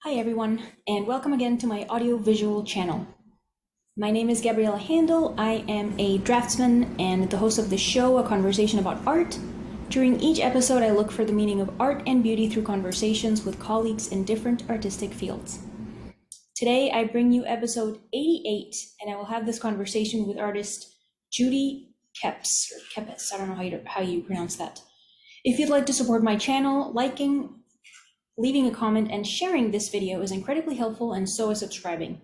Hi everyone, and welcome again to my audio-visual channel. My name is Gabriela Handal. I am a draftsman and the host of the show, A Conversation About Art. During each episode, I look for the meaning of art and beauty through conversations with colleagues in different artistic fields. Today, I bring you episode 88, and I will have this conversation with artist Judy Kepes, or Kepes, I don't know how you pronounce that. If you'd like to support my channel, liking, leaving a comment, and sharing this video is incredibly helpful, and so is subscribing.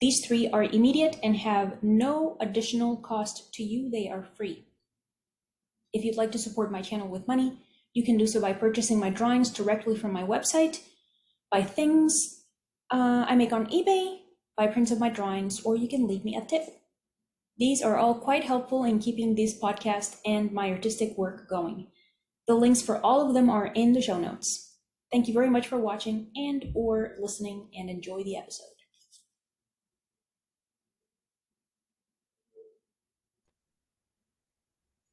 These three are immediate and have no additional cost to you. They are free. If you'd like to support my channel with money, you can do so by purchasing my drawings directly from my website, by things I make on eBay, by prints of my drawings, or you can leave me a tip. These are all quite helpful in keeping this podcast and my artistic work going. The links for all of them are in the show notes. Thank you very much for watching and or listening, and enjoy the episode.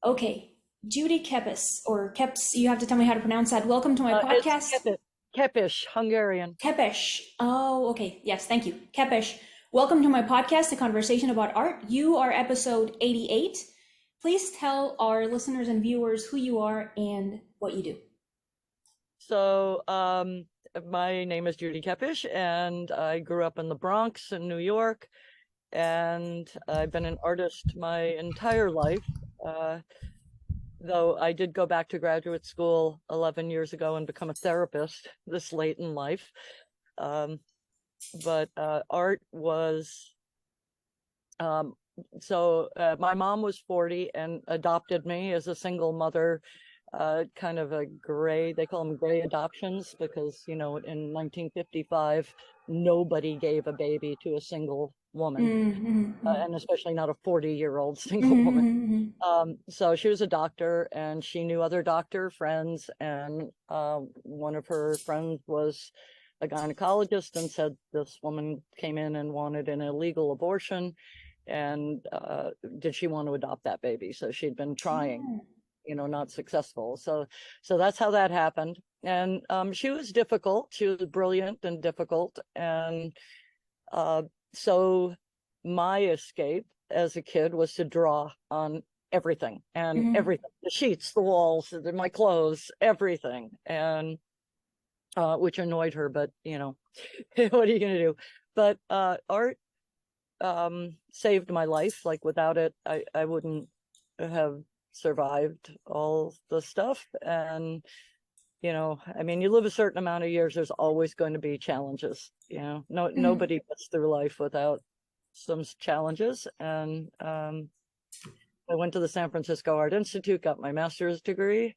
Okay, Judy Kepes, or Kepes, you have to tell me how to pronounce that. Welcome to my podcast. It's Kepes, Hungarian. Kepes. Oh, okay. Yes, thank you. Kepes. Welcome to my podcast, A Conversation About Art. You are episode 88. Please tell our listeners and viewers who you are and what you do. So, my name is Judy Kepes, and I grew up in the Bronx in New York, and I've been an artist my entire life. Though I did go back to graduate school 11 years ago and become a therapist this late in life. But art was, my mom was 40 and adopted me as a single mother, kind of a gray, they call them gray adoptions, because, you know, in 1955, nobody gave a baby to a single woman, and especially not a 40-year-old single woman. So she was a doctor, and she knew other doctor friends, and one of her friends was a gynecologist and said this woman came in and wanted an illegal abortion, and did she want to adopt that baby? So she'd been trying, you know, not successful. So that's how that happened. And she was difficult. She was brilliant and difficult. And so my escape as a kid was to draw on everything and everything, the sheets, the walls, my clothes, everything. And which annoyed her, but you know, what are you going to do? But art saved my life. Like without it, I wouldn't have survived all the stuff. And you know, I mean, you live a certain amount of years, there's always going to be challenges. You know, nobody gets through life without some challenges. And I went to the San Francisco Art Institute, got my master's degree.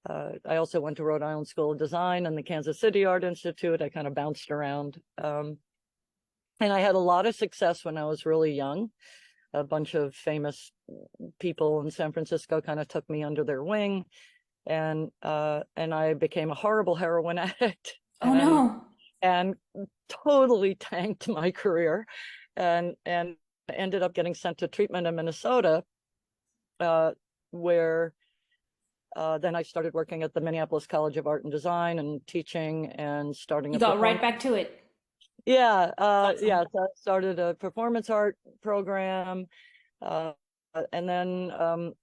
I also went to Rhode Island School of Design and the Kansas City Art Institute. I kind of bounced around. And I had a lot of success when I was really young. A bunch of famous people in San Francisco kind of took me under their wing, and I became a horrible heroin addict. Oh no! And totally tanked my career, and ended up getting sent to treatment in Minnesota, where then I started working at the Minneapolis College of Art and Design and teaching and starting. You got right back to it. Yeah, yeah. So I started a performance art program, and then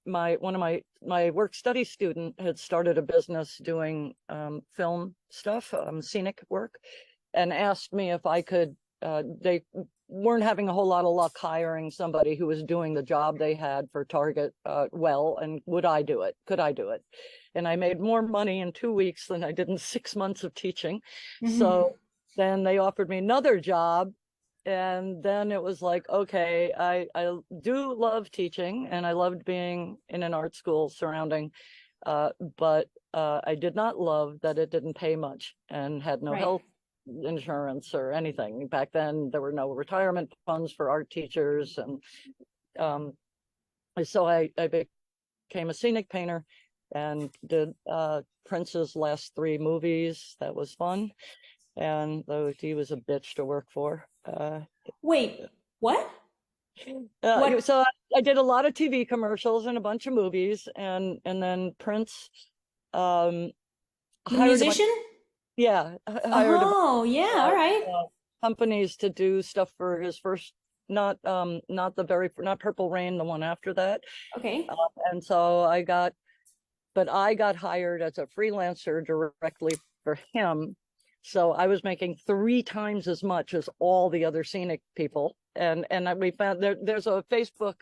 one of my work study student had started a business doing film stuff, scenic work, and asked me if I could. They weren't having a whole lot of luck hiring somebody who was doing the job they had for Target well, and would I do it? Could I do it? And I made more money in 2 weeks than I did in 6 months of teaching. So then they offered me another job, and then it was like, okay, I do love teaching, and I loved being in an art school surrounding, but I did not love that it didn't pay much and had no health insurance or anything. Back then, there were no retirement funds for art teachers, and so I became a scenic painter and did Prince's last 3 movies. That was fun. And though he was a bitch to work for. Wait, what? So I did a lot of TV commercials and a bunch of movies, and then Prince the musician? Yeah, hired a bunch Oh, yeah, all of right. companies to do stuff for his first, not Purple Rain, the one after that. Okay. Uh, and so I got hired as a freelancer directly for him. So I was making 3 times as much as all the other scenic people. And we found there's a Facebook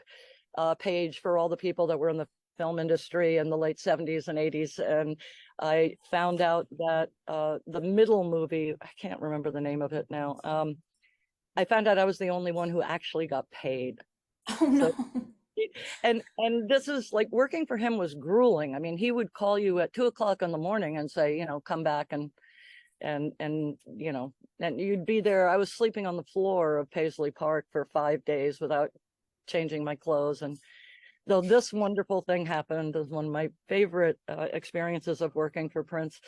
page for all the people that were in the film industry in the late 70s and 80s. And I found out that the middle movie, I can't remember the name of it now. I found out I was the only one who actually got paid. Oh So no. and this is like, working for him was grueling. I mean, he would call you at 2 o'clock in the morning and say, come back and and you'd be there. I was sleeping on the floor of Paisley Park for 5 days without changing my clothes. And though this wonderful thing happened, is one of my favorite experiences of working for Prince,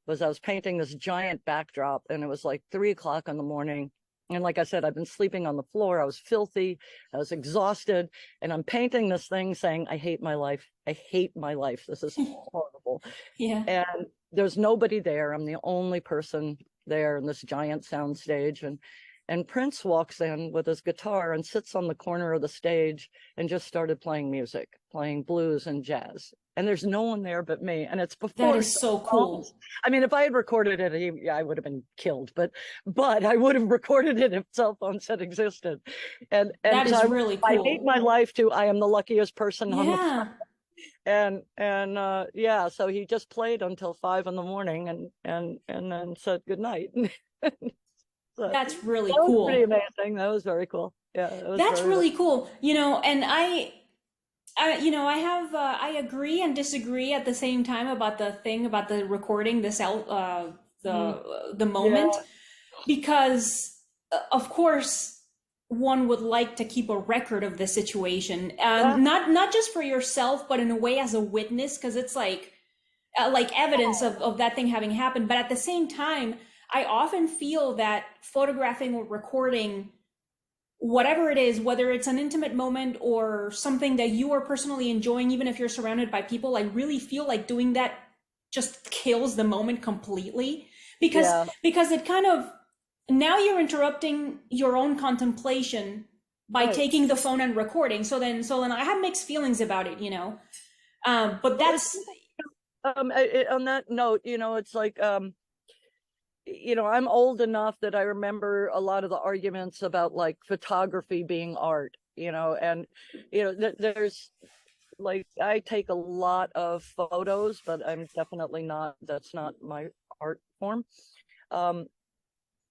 was I was painting this giant backdrop, and it was like 3 o'clock in the morning. And like I said, I've been sleeping on the floor. I was filthy. I was exhausted. And I'm painting this thing saying, I hate my life. I hate my life. This is horrible. Yeah. And there's nobody there. I'm the only person there in this giant sound stage. And Prince walks in with his guitar and sits on the corner of the stage and just started playing music, playing blues and jazz. And there's no one there but me. And it's before That is so cool. I mean, if I had recorded it, I would have been killed. But I would have recorded it if cell phones had existed. And That is so really I hate cool. my life too. I am the luckiest person on the planet. Yeah. And yeah, so he just played until 5 in the morning and then said goodnight. So That's really that was pretty cool. amazing. That was very cool. Yeah, it was That's very, very. really cool. And I have I agree and disagree at the same time about the thing about the recording this out Mhm. the moment, Yeah, because of course one would like to keep a record of the situation, yeah, not just for yourself, but in a way as a witness, because it's like evidence of that thing having happened. But at the same time, I often feel that photographing or recording whatever it is, whether it's an intimate moment or something that you are personally enjoying, even if you're surrounded by people, I really feel like doing that just kills the moment completely, because yeah. it kind of, now you're interrupting your own contemplation by Right. taking the phone and recording. So then I have mixed feelings about it. But Well, it's that's on that note, it's like I'm old enough that I remember a lot of the arguments about like photography being art, and there's like, I take a lot of photos, but I'm definitely not, that's not my art form. Um,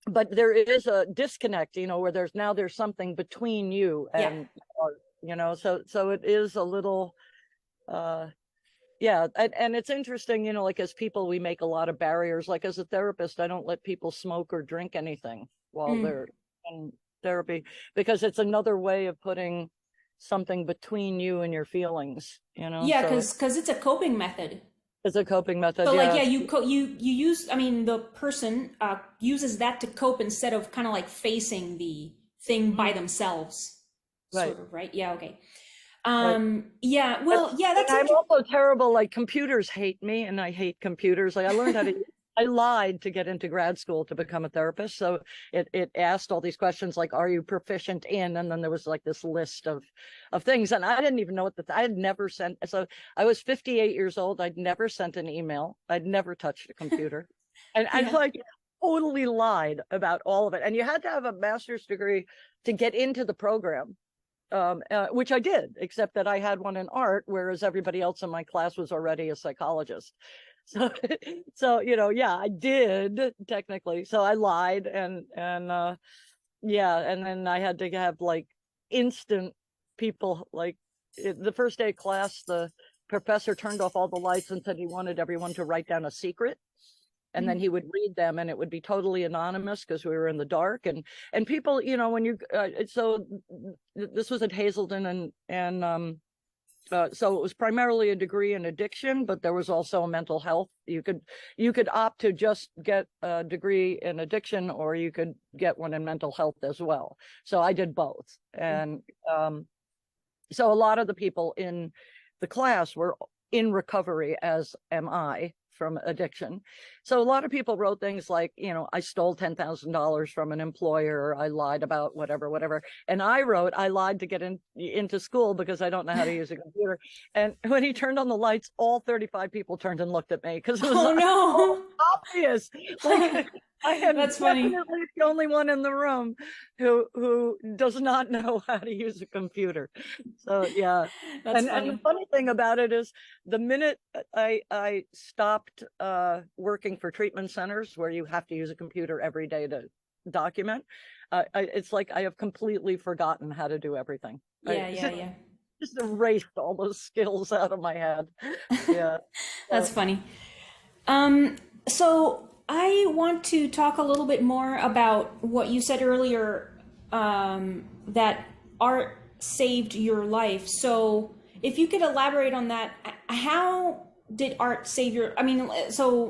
but there is a disconnect, where there's something between you yeah. and art, so it is a little uh yeah. And it's interesting, like, as people, we make a lot of barriers. Like, as a therapist, I don't let people smoke or drink anything while Mm. they're in therapy, because it's another way of putting something between you and your feelings, Yeah, so because it's a coping method. it's a coping method. So like, yeah, Yes. you use, I mean, the person uses that to cope instead of kind of like facing the thing by Mhm. themselves, Right. sort of, right? Yeah, okay. Right. Yeah, And, well, yeah, and that's I'm interesting. also terrible. Like, computers hate me, and I hate computers. Like, I lied to get into grad school to become a therapist. So it asked all these questions like, are you proficient in? And then there was like this list of things. And I didn't even know I had never sent. So I was 58 years old. I'd never sent an email. I'd never touched a computer. And I Yeah. like totally lied about all of it. And you had to have a master's degree to get into the program, which I did, except that I had one in art, whereas everybody else in my class was already a psychologist. So, yeah, I did technically. So I lied, and yeah, and then I had to have like instant people. Like, the first day of class, the professor turned off all the lights and said he wanted everyone to write down a secret, and then Mm. he would read them, and it would be totally anonymous because we were in the dark. And people, when you so this was at Hazelden, and so it was primarily a degree in addiction, but there was also a mental health. You could opt to just get a degree in addiction, or you could get one in mental health as well. So I did both. And so a lot of the people in the class were in recovery, as am I, from addiction. So a lot of people wrote things like, I stole $10,000 from an employer, or I lied about whatever. And I wrote, I lied to get into school because I don't know how to use a computer. And when he turned on the lights, all 35 people turned and looked at me because it was no. obvious. Like, I am That's funny. definitely the only one in the room who does not know how to use a computer. So yeah. That's And funny. the funny thing about it is, the minute I stopped working for treatment centers where you have to use a computer every day to document, it's like I have completely forgotten how to do everything. Yeah. Just erased all those skills out of my head. Yeah. That's funny. So I want to talk a little bit more about what you said earlier, that art saved your life. So if you could elaborate on that, how did art save your, so,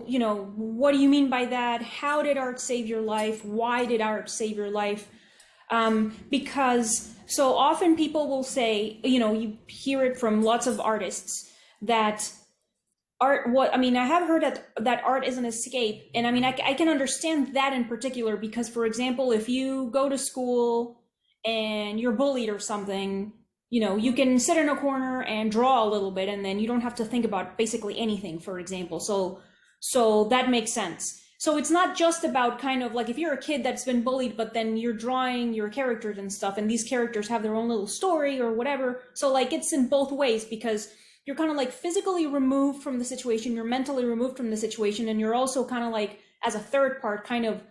what do you mean by that? How did art save your life? Why did art save your life? Because so often people will say, you hear it from lots of artists that I have heard that art is an escape. And I can understand that in particular, because, for example, if you go to school and you're bullied or something, you can sit in a corner and draw a little bit, and then you don't have to think about basically anything, for example. So that makes sense. So it's not just about kind of like if you're a kid that's been bullied, but then you're drawing your characters and stuff, and these characters have their own little story or whatever. So like it's in both ways, because you're kind of like physically removed from the situation, you're mentally removed from the situation, and you're also kind of like, as a third part, kind of,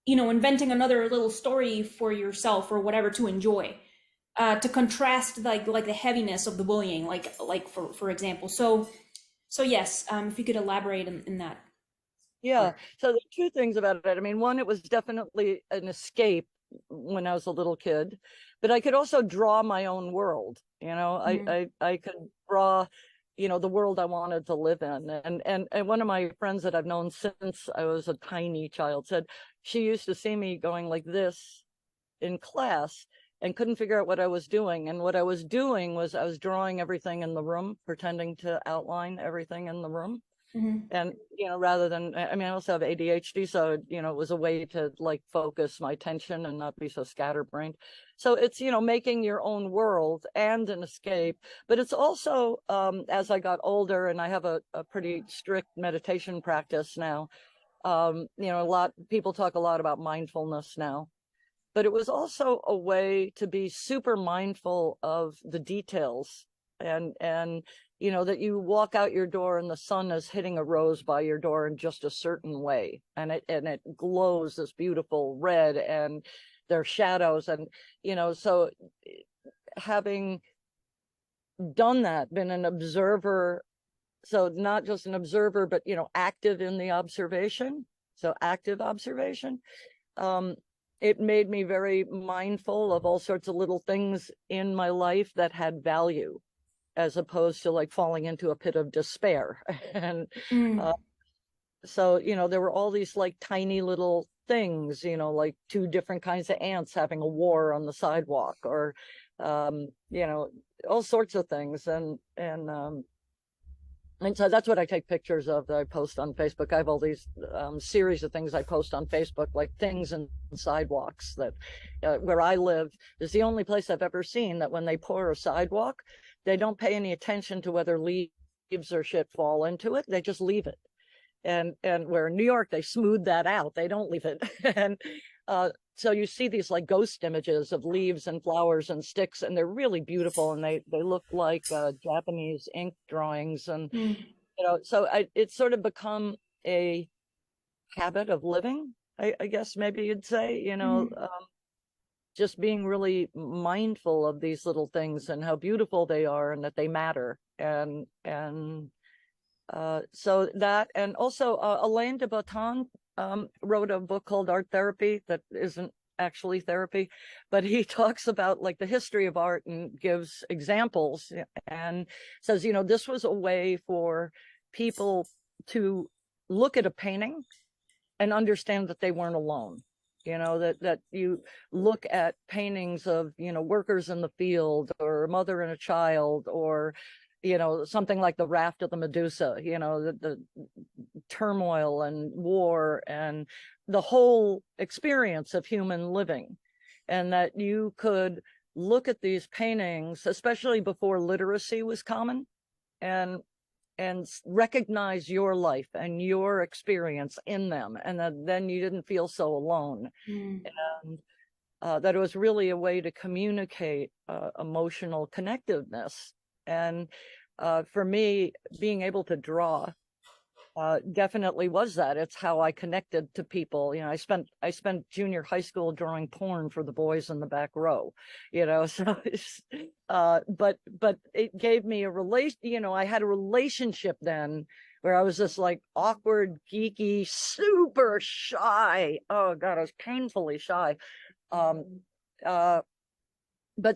inventing another little story for yourself or whatever to enjoy, to contrast like the heaviness of the bullying, like for example. So yes, if you could elaborate in that. Yeah. So there are two things about it. One, it was definitely an escape when I was a little kid, but I could also draw my own world. I could draw, the world I wanted to live in. And one of my friends that I've known since I was a tiny child said she used to see me going like this in class and couldn't figure out what I was doing. And what I was doing was I was drawing everything in the room, pretending to outline everything in the room. Mm-hmm. And, rather than, I also have ADHD, so, it was a way to like focus my attention and not be so scatterbrained. So it's, making your own world and an escape, but it's also, as I got older, and I have a pretty strict meditation practice now, people talk a lot about mindfulness now, but it was also a way to be super mindful of the details, and that you walk out your door and the sun is hitting a rose by your door in just a certain way, and it glows this beautiful red, and there are shadows, and so having done that, been an observer, so not just an observer, but active in the observation, so active observation, it made me very mindful of all sorts of little things in my life that had value, as opposed to like falling into a pit of despair. And so, there were all these like tiny little things, like two different kinds of ants having a war on the sidewalk, or, all sorts of things. And so that's what I take pictures of that I post on Facebook. I have all these series of things I post on Facebook, like things in sidewalks that where I live is the only place I've ever seen that when they pour a sidewalk, they don't pay any attention to whether leaves or shit fall into it. They just leave it. And where in New York, they smooth that out. They don't leave it. And so you see these like ghost images of leaves and flowers and sticks, and they're really beautiful, and they look like Japanese ink drawings, and so it's sort of become a habit of living, I guess maybe you'd say, just being really mindful of these little things and how beautiful they are and that they matter, and so that, and also Alain de Botton wrote a book called Art Therapy that isn't actually therapy, but he talks about like the history of art and gives examples, and says, this was a way for people to look at a painting and understand that they weren't alone. That you look at paintings of, workers in the field, or a mother and a child, or something like the raft of the Medusa, the turmoil and war and the whole experience of human living. And that you could look at these paintings, especially before literacy was common, and recognize your life and your experience in them, and that then you didn't feel so alone. And that it was really a way to communicate emotional connectiveness. And for me, being able to draw definitely was that. It's how I connected to people. I spent junior high school drawing porn for the boys in the back row, so but it gave me a relation. I had a relationship then where I was this like awkward, geeky, super shy. Oh God, I was painfully shy. But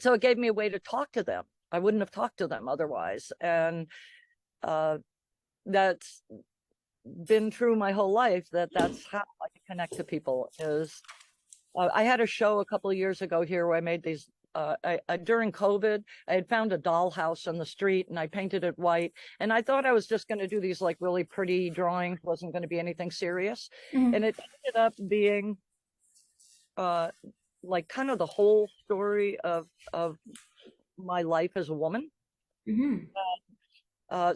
so it gave me a way to talk to them. I wouldn't have talked to them otherwise. And that's been true my whole life, that's how I connect to people. Is I had a show a couple of years ago here where I made these during COVID. I had found a dollhouse on the street and I painted it white, and I thought I was just going to do these like really pretty drawings, wasn't going to be anything serious. And it ended up being like kind of the whole story of my life as a woman.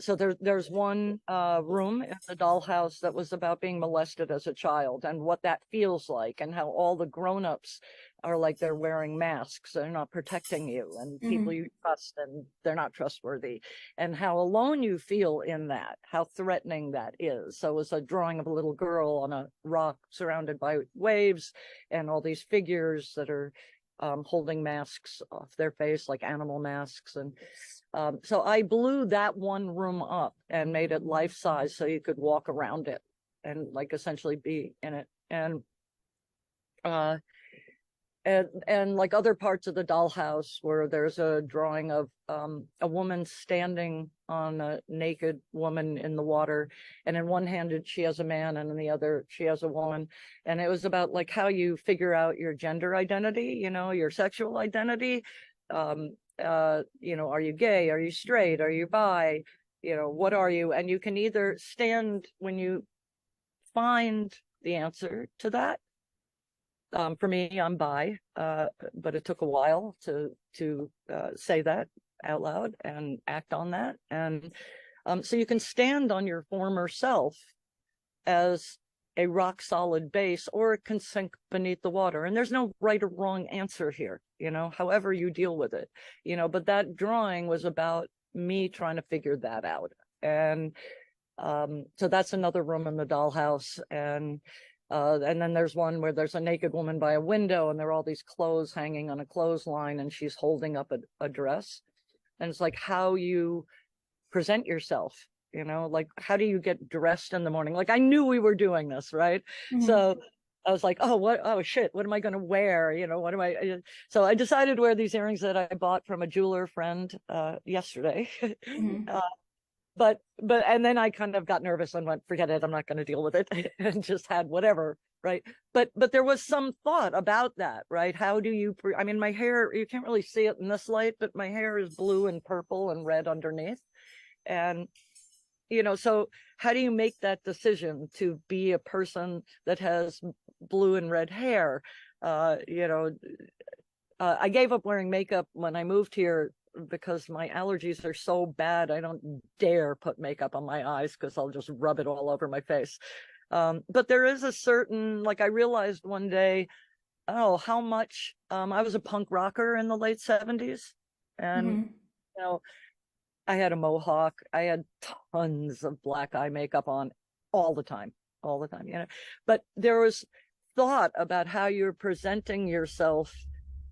So there's one room in the dollhouse that was about being molested as a child and what that feels like, and how all the grown-ups are like they're wearing masks, they're not protecting you, and people you trust and they're not trustworthy, and how alone you feel in that, how threatening that is. So it was a drawing of a little girl on a rock surrounded by waves and all these figures that are holding masks off their face, like animal masks. And so I blew that one room up and made it life-size so you could walk around it and like essentially be in it. And like other parts of the dollhouse where there's a drawing of a woman standing on a naked woman in the water, and in one hand she has a man and in the other she has a woman, and it was about like how you figure out your gender identity, your sexual identity. Are you gay, are you straight, are you bi, what are you? And you can either stand when you find the answer to that. For me, I'm bi, but it took a while to say that out loud and act on that. And so you can stand on your former self as a rock solid base, or it can sink beneath the water. And there's no right or wrong answer here, however you deal with it, but that drawing was about me trying to figure that out. And so that's another room in the dollhouse. And then there's one where there's a naked woman by a window and there are all these clothes hanging on a clothesline and she's holding up a dress. And it's like how you present yourself, like how do you get dressed in the morning? Like I knew we were doing this, right? So I was like, oh shit, what am I going to wear? So I decided to wear these earrings that I bought from a jeweler friend yesterday. But and then I kind of got nervous and went, forget it, I'm not going to deal with it, and just had whatever, right? But there was some thought about that, right? How do you, I mean, my hair, you can't really see it in this light, but my hair is blue and purple and red underneath. And, so how do you make that decision to be a person that has blue and red hair? I gave up wearing makeup when I moved here because my allergies are so bad. I don't dare put makeup on my eyes because I'll just rub it all over my face. But there is a certain, like I realized one day, how much, I was a punk rocker in the late 70s. And, I had a mohawk. I had tons of black eye makeup on all the time, but there was thought about how you're presenting yourself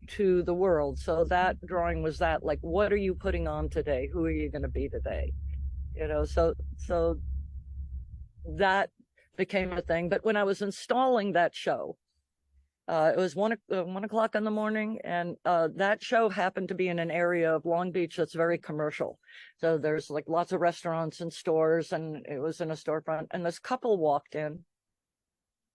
to the world. So that drawing was that, like, what are you putting on today? Who are you going to be today? So that became a thing. But when I was installing that show, it was 1 o'clock in the morning, and that show happened to be in an area of Long Beach that's very commercial. So there's like lots of restaurants and stores, and it was in a storefront. And this couple walked in,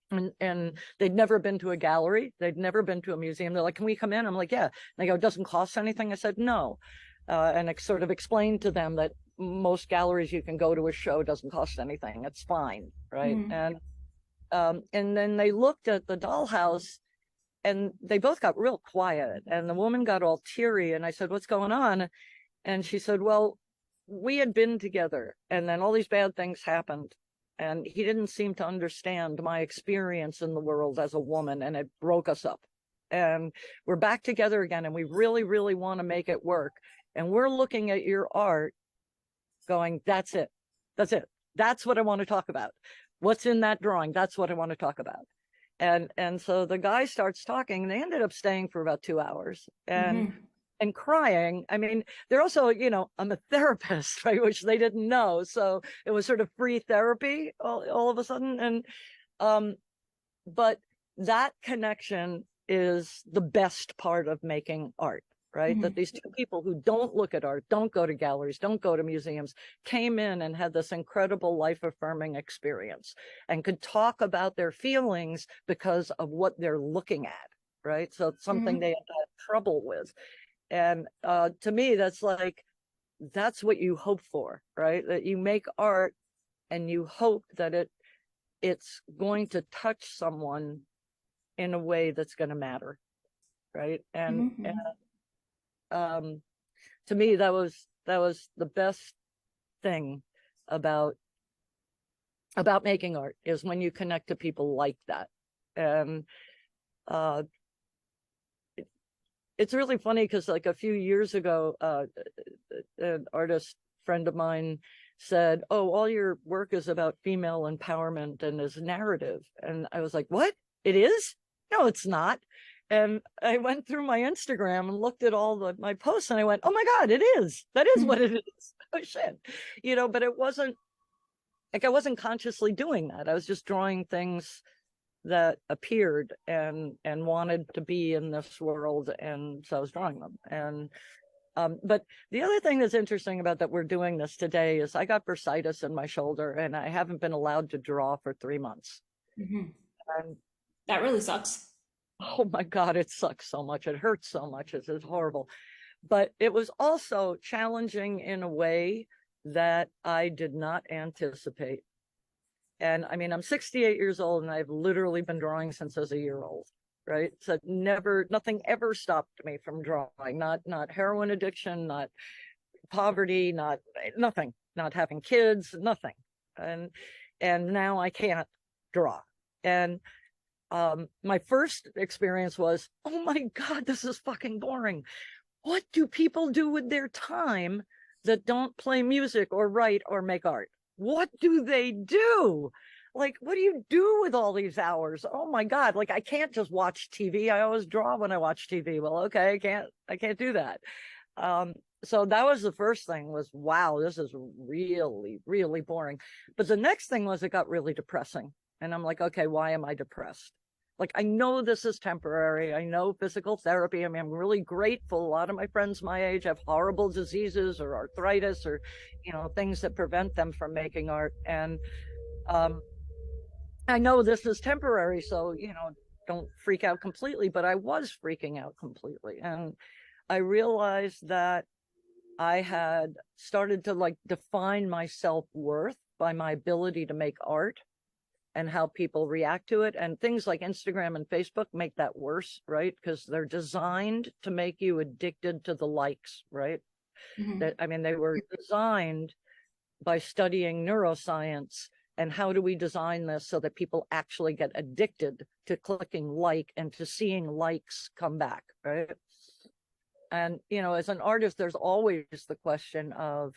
and they'd never been to a gallery. They'd never been to a museum. They're like, can we come in? I'm like, yeah. And they go, it doesn't cost anything. I said, no. And I sort of explained to them that most galleries you can go to a show, doesn't cost anything. It's fine, right? And then they looked at the dollhouse and they both got real quiet. And the woman got all teary. And I said, what's going on? And she said, well, we had been together and then all these bad things happened. And he didn't seem to understand my experience in the world as a woman, and it broke us up. And we're back together again, and we really, really want to make it work. And we're looking at your art going, that's it. That's it. That's what I want to talk about. What's in that drawing? That's what I want to talk about. And so the guy starts talking, and they ended up staying for about 2 hours and crying. I mean, they're also, you know, I'm a therapist, right? Which they didn't know. So it was sort of free therapy all of a sudden. And, but that connection is the best part of making art, right? That these two people who don't look at art, don't go to galleries, don't go to museums, came in and had this incredible life-affirming experience and could talk about their feelings because of what they're looking at, right? So it's something they had trouble with. And to me, that's like, that's what you hope for, right? That you make art and you hope that it's going to touch someone in a way that's going to matter, right? And to me, that was the best thing about making art, is when you connect to people like that. And it's really funny because like a few years ago, an artist friend of mine said, oh, all your work is about female empowerment and is narrative. And I was like, what? It is? No, it's not. And I went through my Instagram and looked at all my posts, and I went, oh my God, it is. That is what it is. Oh shit. You know, but it wasn't like I wasn't consciously doing that. I was just drawing things that appeared and wanted to be in this world, and so I was drawing them. And but the other thing that's interesting about that we're doing this today is I got bursitis in my shoulder, and I haven't been allowed to draw for 3 months. And that really sucks. Oh my God, it sucks so much. It hurts so much. It's horrible. But it was also challenging in a way that I did not anticipate. And I mean, I'm 68 years old and I've literally been drawing since I was a year old, right? So nothing ever stopped me from drawing, not heroin addiction, not poverty, nothing, not having kids, nothing. And now I can't draw. And my first experience was, oh my God, this is fucking boring. What do people do with their time that don't play music or write or make art? What do they do? Like, what do you do with all these hours? Oh my God. Like, I can't just watch TV. I always draw when I watch TV. Well, okay, I can't do that. So that was the first thing, was, wow, this is really, really boring. But the next thing was, it got really depressing. And I'm like, okay, why am I depressed? Like, I know this is temporary. I know physical therapy. I mean, I'm really grateful. A lot of my friends my age have horrible diseases or arthritis or, you know, things that prevent them from making art. And I know this is temporary, so, you know, don't freak out completely, but I was freaking out completely. And I realized that I had started to like define my self-worth by my ability to make art and how people react to it. And things like Instagram and Facebook make that worse, right? Because they're designed to make you addicted to the likes, right? I mean, they were designed by studying neuroscience and how do we design this so that people actually get addicted to clicking like and to seeing likes come back, right? And, you know, as an artist, there's always the question of,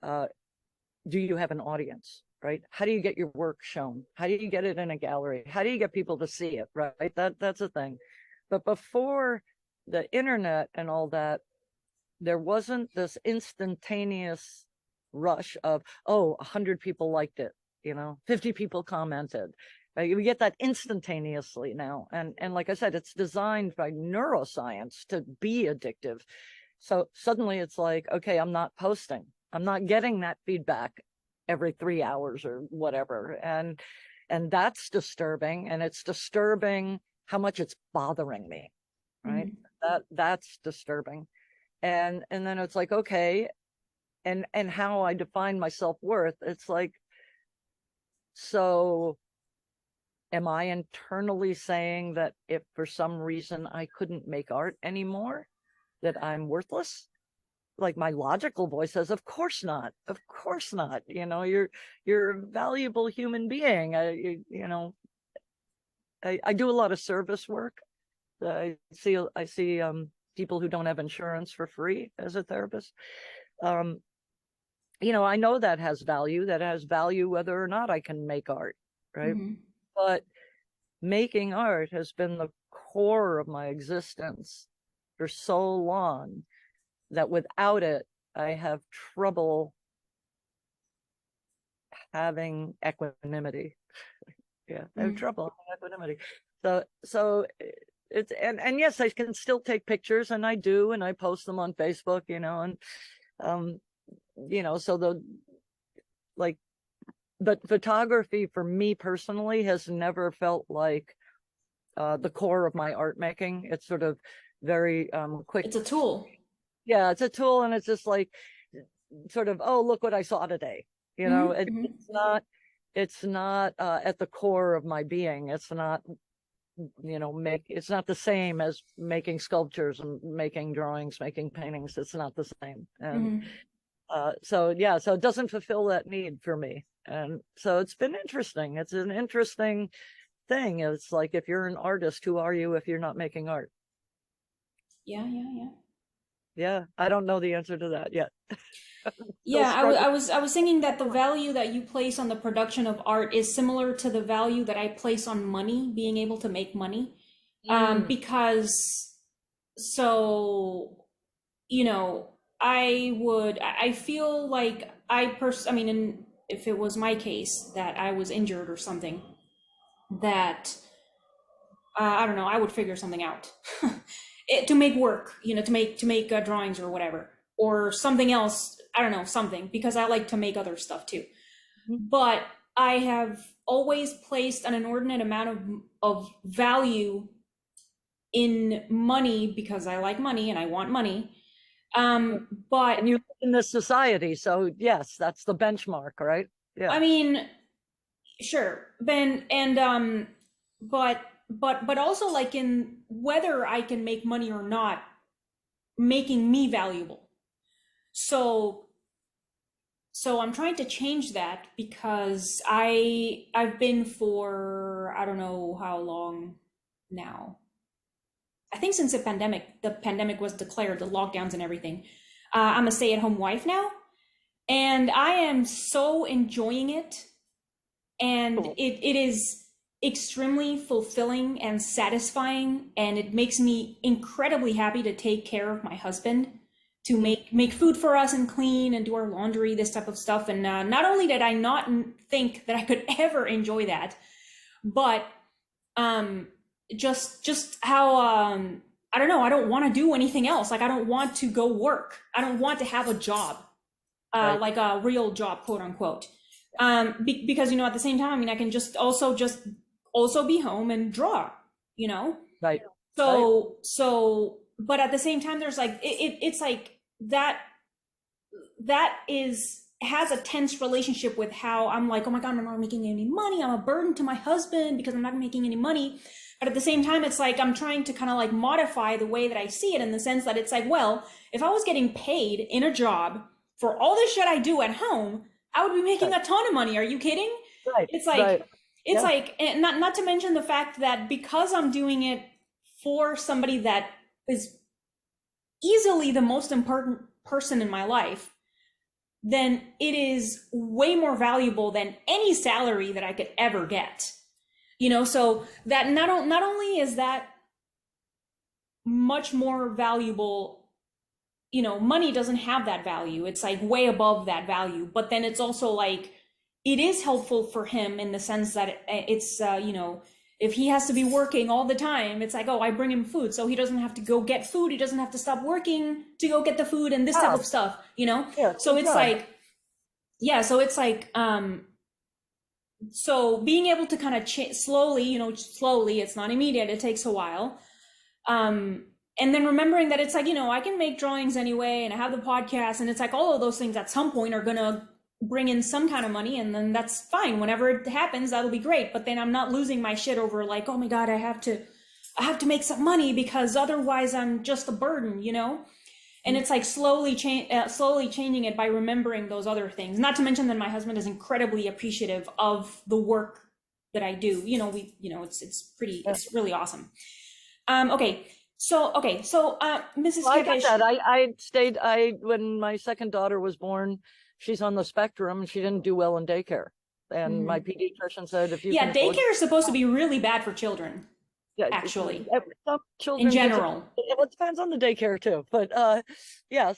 do you have an audience? Right? How do you get your work shown? How do you get it in a gallery? How do you get people to see it? Right? That's a thing. But before the internet and all that, there wasn't this instantaneous rush of, oh, 100 people liked it, you know, 50 people commented. Right? We get that instantaneously now. And like I said, it's designed by neuroscience to be addictive. So suddenly it's like, okay, I'm not posting. I'm not getting that feedback every 3 hours or whatever. And that's disturbing. And it's disturbing how much it's bothering me, right? That's disturbing. And then it's like, okay, and how I define my self-worth. It's like, so am I internally saying that if for some reason I couldn't make art anymore, that I'm worthless? Like, my logical voice says, of course not. Of course not. You're a valuable human being. I do a lot of service work. I see people who don't have insurance for free as a therapist. I know that has value whether or not I can make art, right? Mm-hmm. But making art has been the core of my existence for so long that without it, I have trouble having equanimity. Yeah, I have trouble having equanimity. So it's and yes, I can still take pictures, and I do, and I post them on Facebook, so but photography for me personally has never felt like the core of my art making. It's sort of very quick. It's a tool. Yeah, it's a tool, and it's just like sort of, oh, look what I saw today. It's not at the core of my being. It's not, it's not the same as making sculptures and making drawings, making paintings. It's not the same. And so it doesn't fulfill that need for me. And so it's been interesting. It's an interesting thing. It's like, if you're an artist, who are you if you're not making art? Yeah, I don't know the answer to that yet. Yeah, I was thinking that the value that you place on the production of art is similar to the value that I place on money, being able to make money. Because I feel like if it was my case that I was injured or something, that I don't know, I would figure something out to make work, to make drawings or whatever, or something else. I don't know, something, because I like to make other stuff too. But I have always placed an inordinate amount of value in money because I like money and I want money. But and you live in this society, so yes, that's the benchmark, right? Yeah. I mean, sure, Ben, and but also, like, in whether I can make money or not, making me valuable. So I'm trying to change that, because I've been for I don't know how long now. I think since the pandemic was declared, the lockdowns and everything. I'm a stay-at-home wife now, and I am so enjoying it. And Cool. it is extremely fulfilling and satisfying, and it makes me incredibly happy to take care of my husband, to make food for us and clean and do our laundry, this type of stuff. And not only did I not think that I could ever enjoy that, but just how I don't know, I don't want to do anything else. Like, I don't want to go work. I don't want to have a job, Right. like a real job, quote unquote. Because at the same time, I can just also be home and draw, Right. But at the same time, there's like it's like that has a tense relationship with how I'm like, oh my God, I'm not making any money. I'm a burden to my husband because I'm not making any money. But at the same time, it's like I'm trying to kind of like modify the way that I see it, in the sense that it's like, well, if I was getting paid in a job for all the shit I do at home, I would be making a ton of money. Are you kidding? Right. It's like, and not to mention the fact that because I'm doing it for somebody that is easily the most important person in my life, then it is way more valuable than any salary that I could ever get. So that not only is that much more valuable, money doesn't have that value. It's like way above that value. But then it's also like, it is helpful for him in the sense that it's, if he has to be working all the time, it's like, oh, I bring him food, so he doesn't have to go get food. He doesn't have to stop working to go get the food and this type of stuff, Yeah, so it's like, so being able to kind of slowly, slowly, it's not immediate, it takes a while, And then remembering that it's like, I can make drawings anyway, and I have the podcast, and it's like all of those things at some point are gonna bring in some kind of money, and then that's fine. Whenever it happens, that'll be great. But then I'm not losing my shit over like, oh my God, I have to make some money because otherwise I'm just a burden. And it's like slowly changing it by remembering those other things. Not to mention that my husband is incredibly appreciative of the work that I do. It's really awesome. Okay, so Mrs. Well, I get Kepesh. that. When my second daughter was born, she's on the spectrum and she didn't do well in daycare. And my pediatrician said, if you Yeah, can afford daycare is supposed to be really bad for children, yeah, actually, some children in general. it depends on the daycare too. But yeah,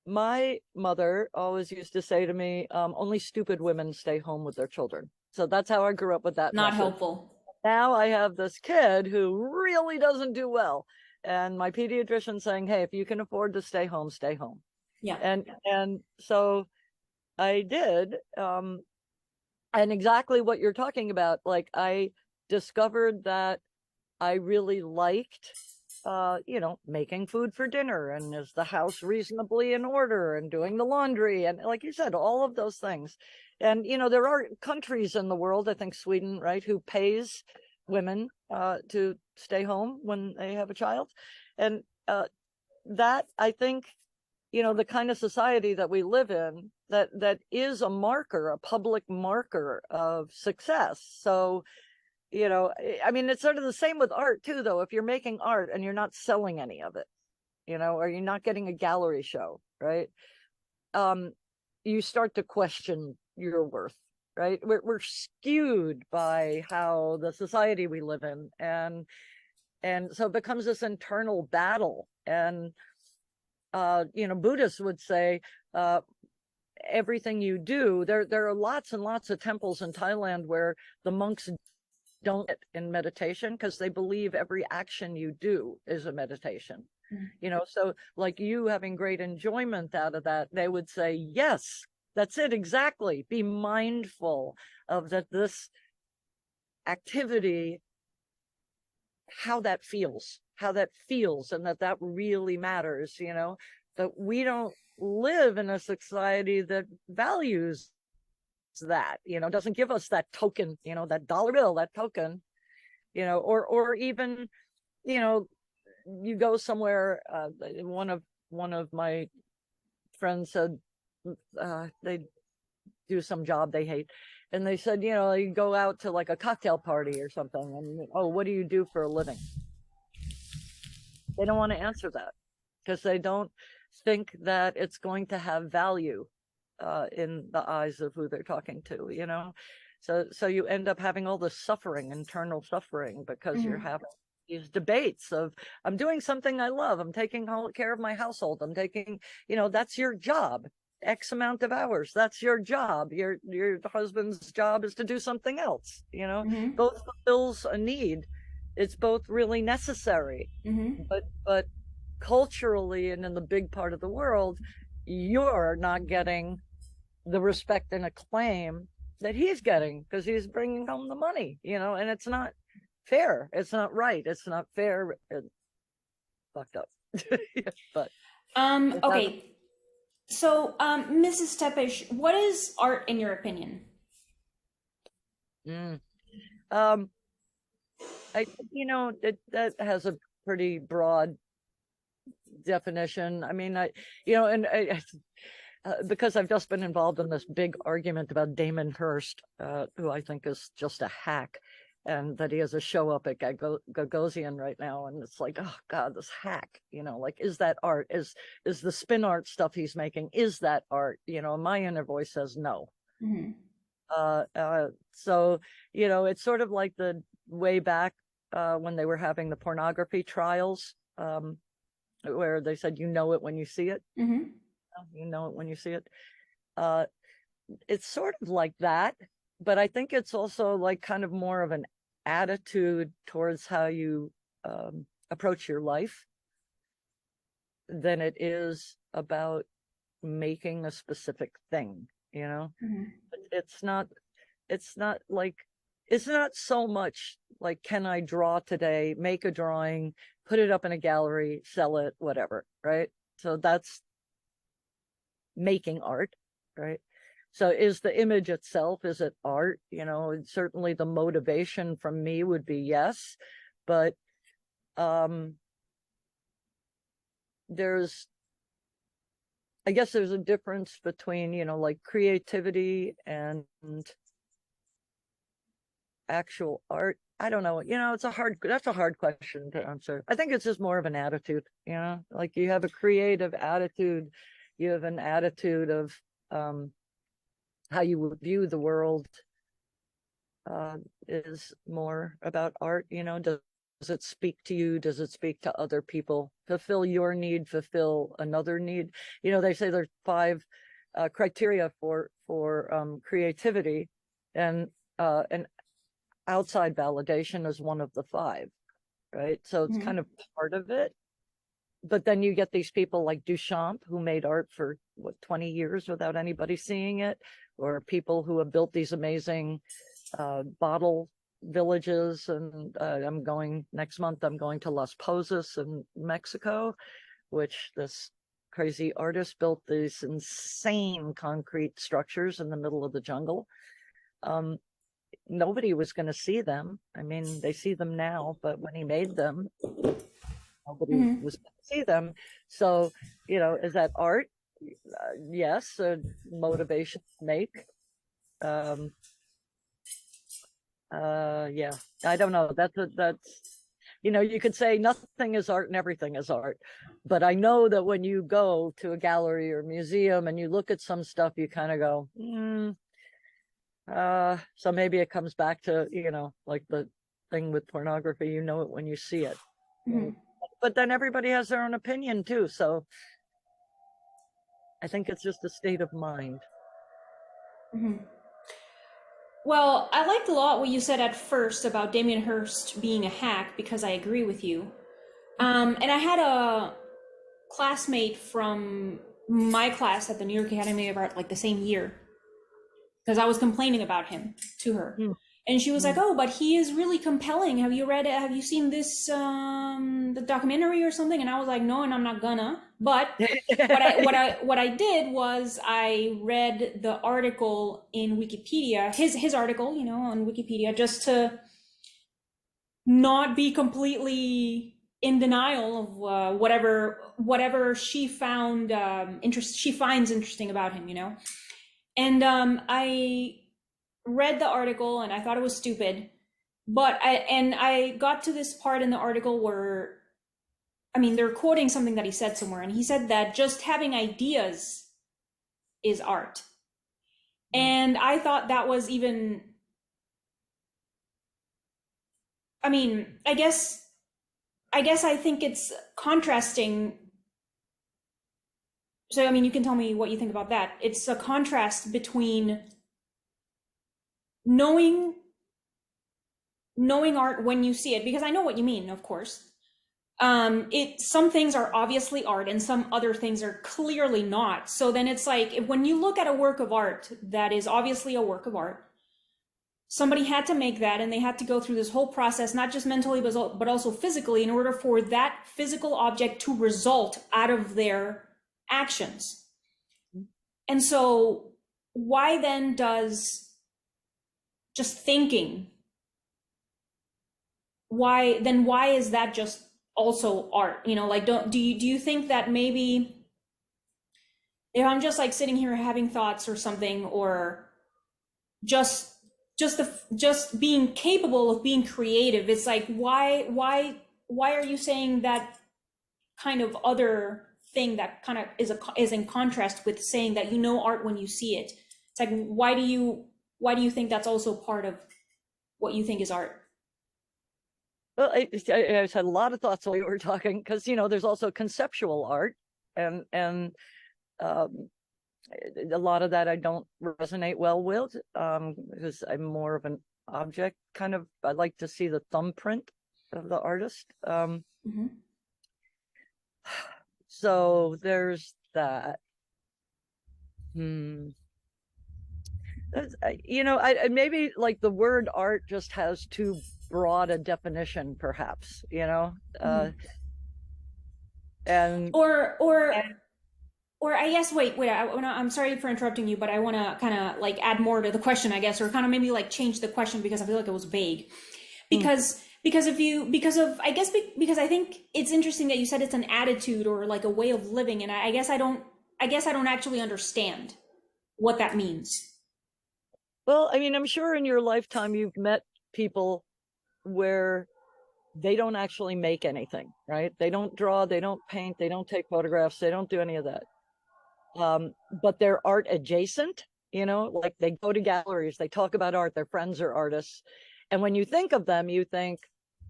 my mother always used to say to me, only stupid women stay home with their children. So that's how I grew up with that Not message. helpful. Now I have this kid who really doesn't do well. And my pediatrician saying, hey, if you can afford to stay home, stay home. Yeah. And so I did. And exactly what you're talking about, like I discovered that I really liked making food for dinner, and is the house reasonably in order, and doing the laundry, and like you said, all of those things. And there are countries in the world, I think Sweden, right, who pays women to stay home when they have a child. And that, I think, the kind of society that we live in, that is a marker, a public marker of success. So I mean, it's sort of the same with art too, though. If you're making art and you're not selling any of it, or you're not getting a gallery show, right? You start to question your worth, right? We're skewed by how the society we live in, and so it becomes this internal battle. And Buddhists would say, everything you do, there are lots and lots of temples in Thailand where the monks don't get in meditation because they believe every action you do is a meditation. So like you having great enjoyment out of that, they would say, yes, that's it, exactly. Be mindful of this activity, how that feels, and that really matters. That we don't live in a society that values that, doesn't give us that token, that dollar bill, that token, or even, you go somewhere. One of my friends said they do some job they hate, and they said, you go out to like a cocktail party or something, and oh, what do you do for a living? They don't want to answer that because they don't think that it's going to have value in the eyes of who they're talking to. So you end up having all this suffering, internal suffering, because you're having these debates of, I'm doing something I love, I'm taking care of my household, I'm taking, that's your job, X amount of hours, that's your job. Your husband's job is to do something else. Both fulfills a need. It's both really necessary. But culturally and in the big part of the world, you're not getting the respect and acclaim that he's getting because he's bringing home the money, and it's not fair. It's not right. It's not fair. It's fucked up. But okay. So, Mrs. Tepesh, what is art in your opinion? I that has a pretty broad definition. I mean, because I've just been involved in this big argument about Damon Hirst, who I think is just a hack, and that he has a show up at Gagosian right now, and it's like, oh God, this hack, like, is that art? Is the spin art stuff he's making, is that art? My inner voice says no. So it's sort of like the way back when they were having the pornography trials, where they said, it when you see it. You know it when you see it. It's sort of like that, but I think it's also like kind of more of an attitude towards how you approach your life than it is about making a specific thing. It's not so much like, can I draw today, make a drawing, put it up in a gallery, sell it, whatever, right? So that's making art, right? So is the image itself, is it art? You know, and certainly the motivation from me would be yes, but there's, I guess there's a difference between, you know, like creativity and actual art. I don't know. You know, that's a hard question to answer. I think it's just more of an attitude, you know, like you have a creative attitude, you have an attitude of how you would view the world is more about art, you know. Does it speak to you? Does it speak to other people? Fulfill your need, fulfill another need. You know, they say there's 5 criteria for creativity, and outside validation is one of the 5, right? So it's kind of part of it. But then you get these people like Duchamp, who made art for 20 years without anybody seeing it, or people who have built these amazing bottle villages. And next month, I'm going to Las Posas in Mexico, which this crazy artist built these insane concrete structures in the middle of the jungle. Nobody was going to see them. I mean, they see them now, but when he made them, nobody was going to see them. So, you know, is that art? Yes, motivation to make. Yeah, I don't know. That's you know, you could say nothing is art and everything is art, but I know that when you go to a gallery or museum and you look at some stuff, you kind of go, so maybe it comes back to, you know, like the thing with pornography, you know it when you see it. But then everybody has their own opinion too, so I think it's just a state of mind. Well, I liked a lot what you said at first about Damien Hirst being a hack, because I agree with you. And I had a classmate from my class at the New York Academy of Art like the same year, because I was complaining about him to her. And she was like, "Oh, but he is really compelling. Have you read it? Have you seen this the documentary or something?" And I was like, "No, and I'm not gonna." But what I did was I read the article in Wikipedia, his article, you know, on Wikipedia, just to not be completely in denial of whatever she found she finds interesting about him, you know. And I read the article and I thought it was stupid, but I got to this part in the article where, I mean, they're quoting something that he said somewhere, and he said that just having ideas is art. And I thought that was even, I mean, I guess I think it's contrasting. So, I mean, you can tell me what you think about that. It's a contrast between knowing art when you see it, because I know what you mean, of course. Some things are obviously art and some other things are clearly not. So then it's like, when you look at a work of art that is obviously a work of art, somebody had to make that, and they had to go through this whole process, not just mentally but also physically, in order for that physical object to result out of their actions. And so why then does just thinking, why is that just also art? You know, like, do you think that maybe if I'm just like sitting here having thoughts or something, or just being capable of being creative, it's like, why are you saying that kind of other thing that kind of is in contrast with saying that you know art when you see it? It's like, why do you think that's also part of what you think is art? Well, I had a lot of thoughts while you were talking, because, you know, there's also conceptual art, and a lot of that I don't resonate well with, because I'm more of an object kind of. I like to see the thumbprint of the artist. So there's that. You know, I maybe like the word art just has too broad a definition, perhaps, and or I guess, wait, I'm sorry for interrupting you, but I want to kind of like add more to the question, I guess, or kind of maybe like change the question because I feel like it was vague. mm, Because if you because of I guess because I think it's interesting that you said it's an attitude or like a way of living, and I guess I don't actually understand what that means. well, I mean, I'm sure in your lifetime you've met people where they don't actually make anything, right? They don't draw, they don't paint, they don't take photographs, they don't do any of that. But they're art adjacent, like they go to galleries, they talk about art, their friends are artists. And when you think of them, you think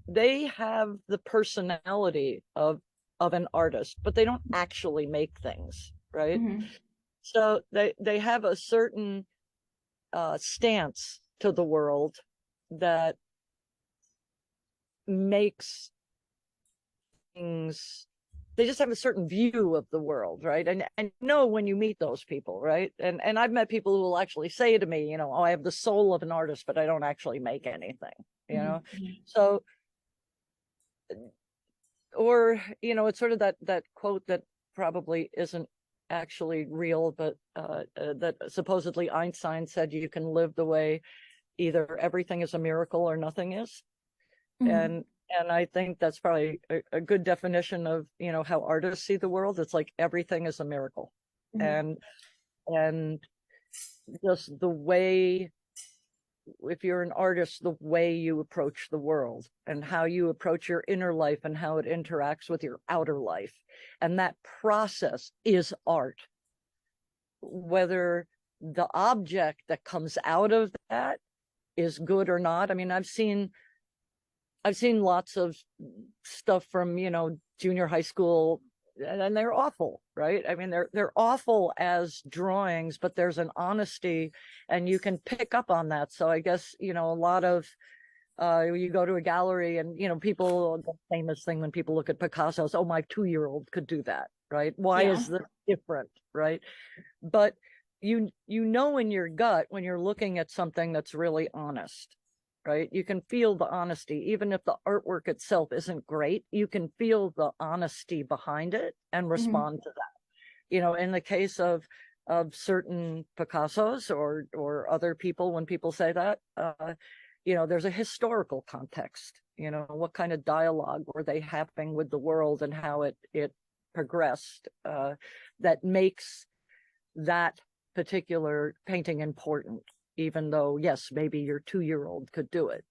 they have the personality of an artist, but they don't actually make things, right? Mm-hmm. So they have a certain stance to the world that makes things, they just have a certain view of the world, right? And know when you meet those people, right? And I've met people who will actually say to me, oh, I have the soul of an artist, but I don't actually make anything, Mm-hmm. So, or it's sort of that quote that probably isn't actually real, but that supposedly Einstein said, you can live the way either everything is a miracle or nothing is. Mm-hmm. And I think that's probably a good definition of how artists see the world. It's like everything is a miracle. Mm-hmm. And just the way, if you're an artist, the way you approach the world and how you approach your inner life and how it interacts with your outer life, and that process is art. Whether the object that comes out of that is good or not, I mean, I've seen lots of stuff from junior high school, and they're awful, right? I mean, they're awful as drawings, but there's an honesty and you can pick up on that. So I guess a lot of you go to a gallery and people, the famous thing when people look at Picasso's, oh, my 2-year-old could do that, right? Why Yeah. is this different, right? But you know in your gut when you're looking at something that's really honest, right? You can feel the honesty, even if the artwork itself isn't great. You can feel the honesty behind it and Mm-hmm. respond to that. In the case of certain Picassos or other people, when people say that, there's a historical context. What kind of dialogue were they having with the world and how it progressed, that makes that particular painting important, even though, yes, maybe your 2-year-old could do it.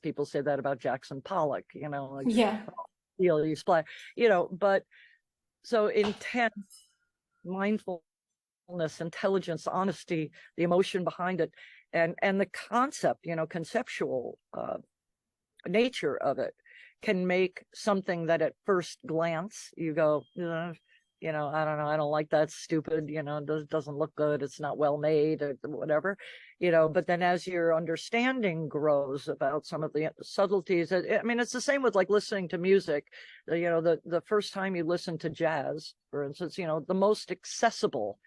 People say that about Jackson Pollock, like, Yeah. feel you splash, but so intent, mindfulness, intelligence, honesty, the emotion behind it, and the concept, conceptual nature of it can make something that at first glance you go, I don't know, I don't like that, stupid, doesn't look good, it's not well made, or whatever, but then as your understanding grows about some of the subtleties, I mean, it's the same with like listening to music. The first time you listen to jazz, for instance, the most accessible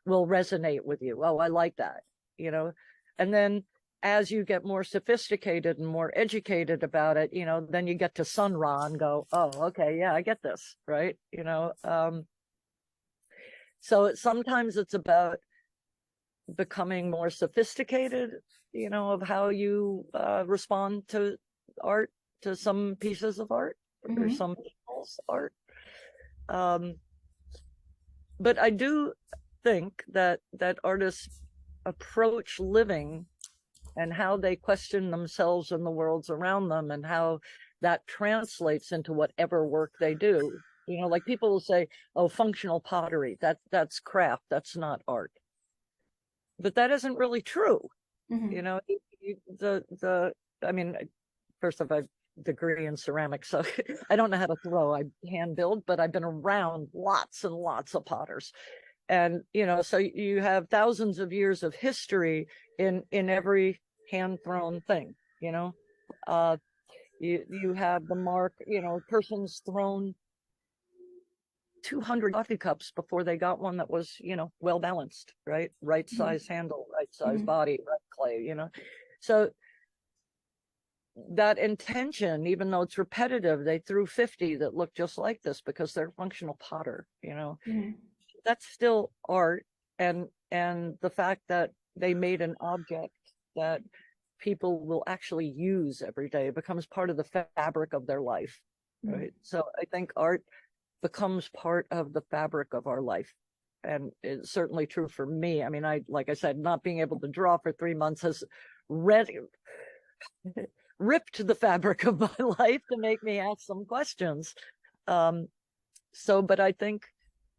will resonate with you. Oh, I like that, and then as you get more sophisticated and more educated about it, then you get to Sun Ra and go, oh, okay, yeah, I get this, right? So sometimes it's about becoming more sophisticated, of how you respond to art, to some pieces of art or Mm-hmm. some people's art. But I do think that artists approach living and how they question themselves and the worlds around them and how that translates into whatever work they do. Like people will say, oh, functional pottery, that's craft, that's not art. But that isn't really true. Mm-hmm. I mean, first of all, I have a degree in ceramics, so I don't know how to throw. I hand build, but I've been around lots and lots of potters. And, so you have thousands of years of history in every hand thrown thing, you have the mark, person's thrown 200 coffee cups before they got one that was, well balanced, right size handle, right size Mm-hmm. body, right clay, so that intention, even though it's repetitive, they threw 50 that look just like this because they're functional potter, you know. That's still art. And the fact that they made an object that people will actually use every day becomes part of the fabric of their life, right? So I think art becomes part of the fabric of our life. And it's certainly true for me. I mean, like I said, not being able to draw for 3 months has ripped the fabric of my life to make me ask some questions. But I think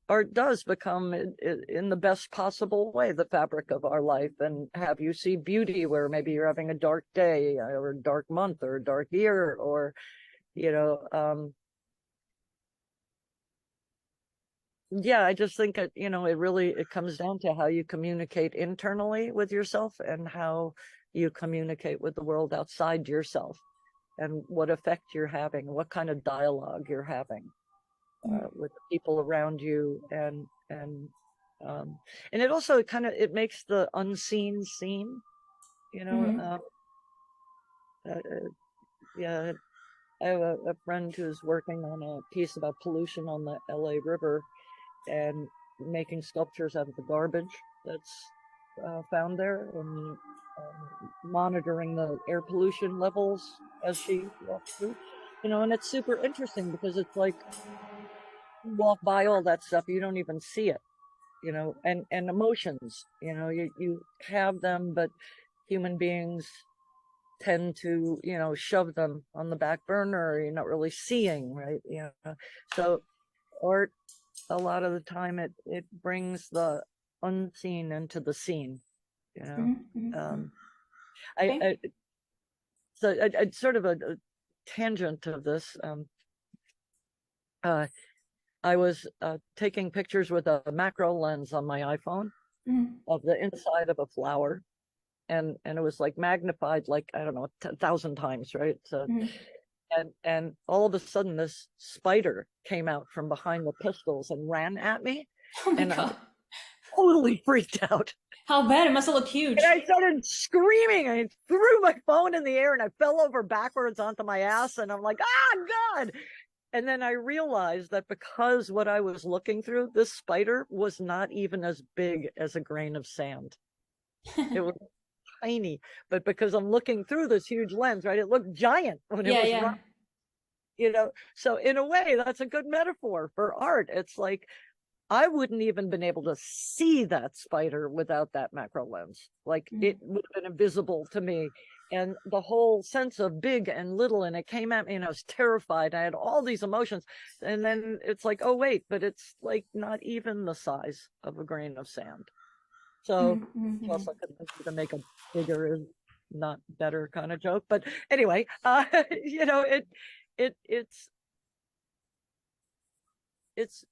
art does become, in the best possible way, the fabric of our life, and have you see beauty where maybe you're having a dark day or a dark month or a dark year, or, you know, yeah, I just think it, you know, it comes down to how you communicate internally with yourself and how you communicate with the world outside yourself, and what effect you're having, what kind of dialogue you're having with the people around you, and it also it makes the unseen seen, you know. Yeah, I have a friend who's working on a piece about pollution on the LA River and making sculptures out of the garbage that's found there, and monitoring the air pollution levels as she walks through, you know. And it's super interesting because it's like you walk by all that stuff, you don't even see it, you know. And emotions, you know, you have them, but human beings tend to, you know, shove them on the back burner. You're not really seeing, right? You know, so art, a lot of the time, it brings the unseen into the scene, you know. I sort of a tangent of this. I was taking pictures with a macro lens on my iPhone of the inside of a flower, and it was like magnified, like, I don't know, 1,000 times, right? So, and all of a sudden, this spider came out from behind the pistils and ran at me. Oh my and God. I totally freaked out. How bad? It must have looked huge. And I started screaming. I threw my phone in the air and I fell over backwards onto my ass. And I'm like, ah, God. And then I realized that because what I was looking through, this spider was not even as big as a grain of sand. It was tiny, but because I'm looking through this huge lens, right, it looked giant when it was running, you know. So in a way, that's a good metaphor for art. It's like, I wouldn't even been able to see that spider without that macro lens. Like, it would have been invisible to me. And the whole sense of big and little, and it came at me and I was terrified. I had all these emotions. And then it's like, oh, wait, but it's like not even the size of a grain of sand. So also to make a bigger is not better kind of joke. But anyway, you know, it's,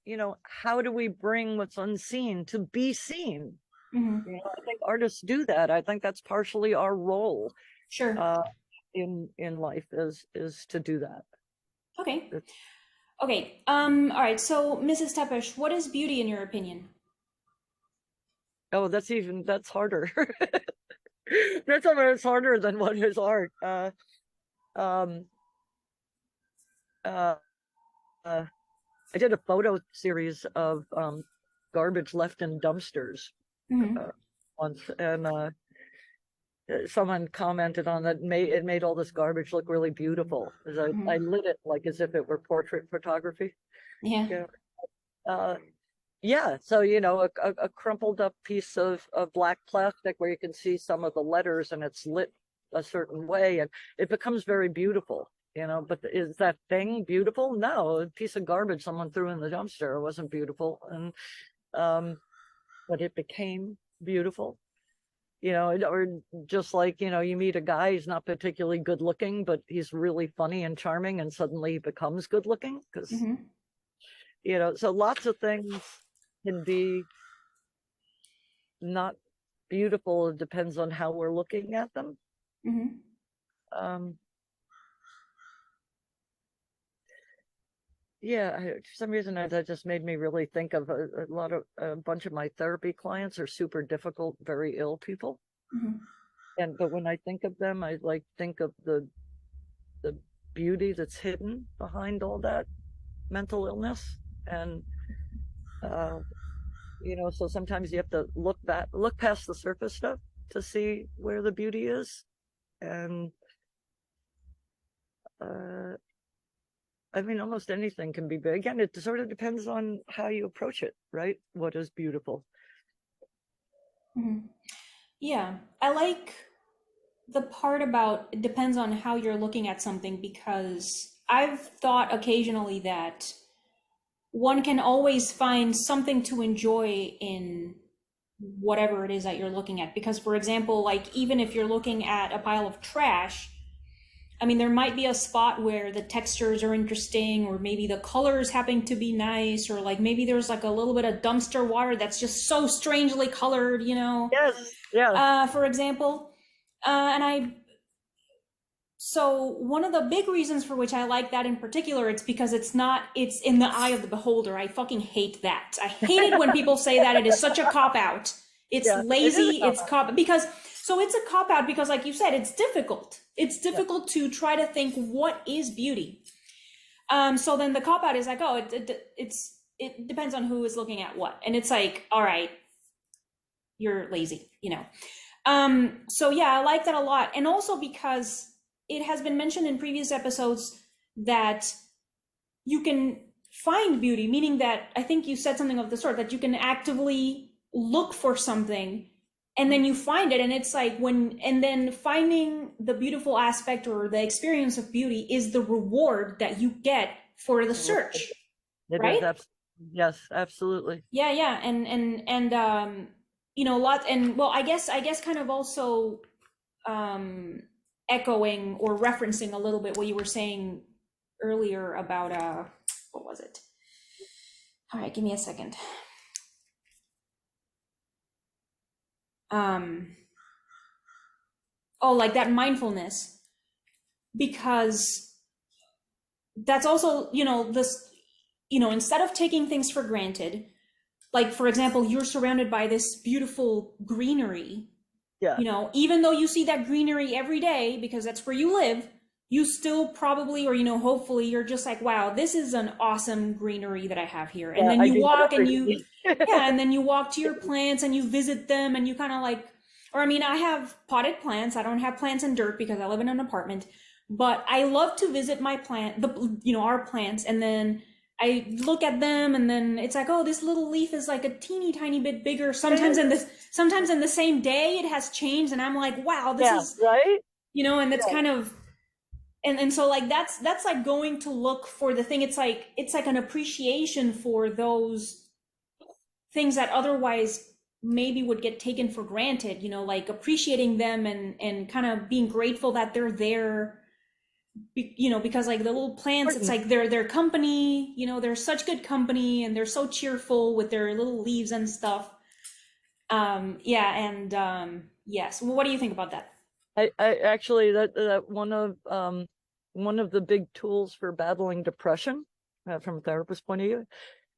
you know, how do we bring what's unseen to be seen? You know, I think artists do that. I think that's partially our role. Sure. In life is to do that. Okay. Okay. All right. So, Mrs. Tepesh, what is beauty in your opinion? Oh, that's harder. That's almost harder than what is art. I did a photo series of garbage left in dumpsters once, and someone commented on that. It made all this garbage look really beautiful. I lit it like as if it were portrait photography. Yeah. Yeah. So, you know, a crumpled up piece of black plastic where you can see some of the letters, and it's lit a certain way, and it becomes very beautiful. You know, but is that thing beautiful? No, a piece of garbage someone threw in the dumpster wasn't beautiful, and but it became beautiful. You know, or just like, you know, you meet a guy, he's not particularly good looking, but he's really funny and charming, and suddenly he becomes good looking because, you know, so lots of things can be not beautiful. It depends on how we're looking at them. Yeah, for some reason that just made me really think of a bunch of my therapy clients are super difficult, very ill people. But when I think of them, I like think of the beauty that's hidden behind all that mental illness. And so sometimes you have to look past the surface stuff to see where the beauty is. And almost anything can be big. Again, it sort of depends on how you approach it, right? What is beautiful? Mm-hmm. Yeah, I like the part about it depends on how you're looking at something, because I've thought occasionally that one can always find something to enjoy in whatever it is that you're looking at. Because, for example, like even if you're looking at a pile of trash, I mean, there might be a spot where the textures are interesting, or maybe the colors happen to be nice, or like maybe there's like a little bit of dumpster water that's just so strangely colored, Yes, yeah. for example. So one of the big reasons for which I like that in particular, it's because it's in the eye of the beholder. I fucking hate that. I hate it when people say that. It is such a cop out. It's lazy. It's cop because so it's a cop out because, like you said, it's difficult. It's difficult to try to think what is beauty. So then the cop out is like, oh, it depends on who is looking at what, and it's like, all right, you're lazy, So yeah, I like that a lot, and also because it has been mentioned in previous episodes that you can find beauty, meaning that I think you said something of the sort, that you can actively look for something and then you find it. And it's like and then finding the beautiful aspect or the experience of beauty is the reward that you get for the search, right? Yes, absolutely. Yeah, yeah. And a lot, and well, I guess kind of also, echoing or referencing a little bit what you were saying earlier about what was it? All right, give me a second. Like that mindfulness, because that's also, this, instead of taking things for granted, like for example, you're surrounded by this beautiful greenery. Yeah. Even though you see that greenery every day because that's where you live, you still probably, or hopefully you're just like, wow, this is an awesome greenery that I have here. And then you walk and and then you walk to your plants and you visit them and you kind of like, or I mean, I have potted plants. I don't have plants in dirt because I live in an apartment, but I love to visit my our plants, and then I look at them and then it's like, oh, this little leaf is like a teeny tiny bit bigger. Sometimes in the same day it has changed, and I'm like, wow, this is right. And it's kind of, and so like that's like going to look for the thing. It's like an appreciation for those things that otherwise maybe would get taken for granted, like appreciating them and kind of being grateful that they're there. Because like the little plants, it's like their company, they're such good company and they're so cheerful with their little leaves and stuff. Yes. Well, what do you think about that? I actually, that one of the big tools for battling depression, from a therapist point of view,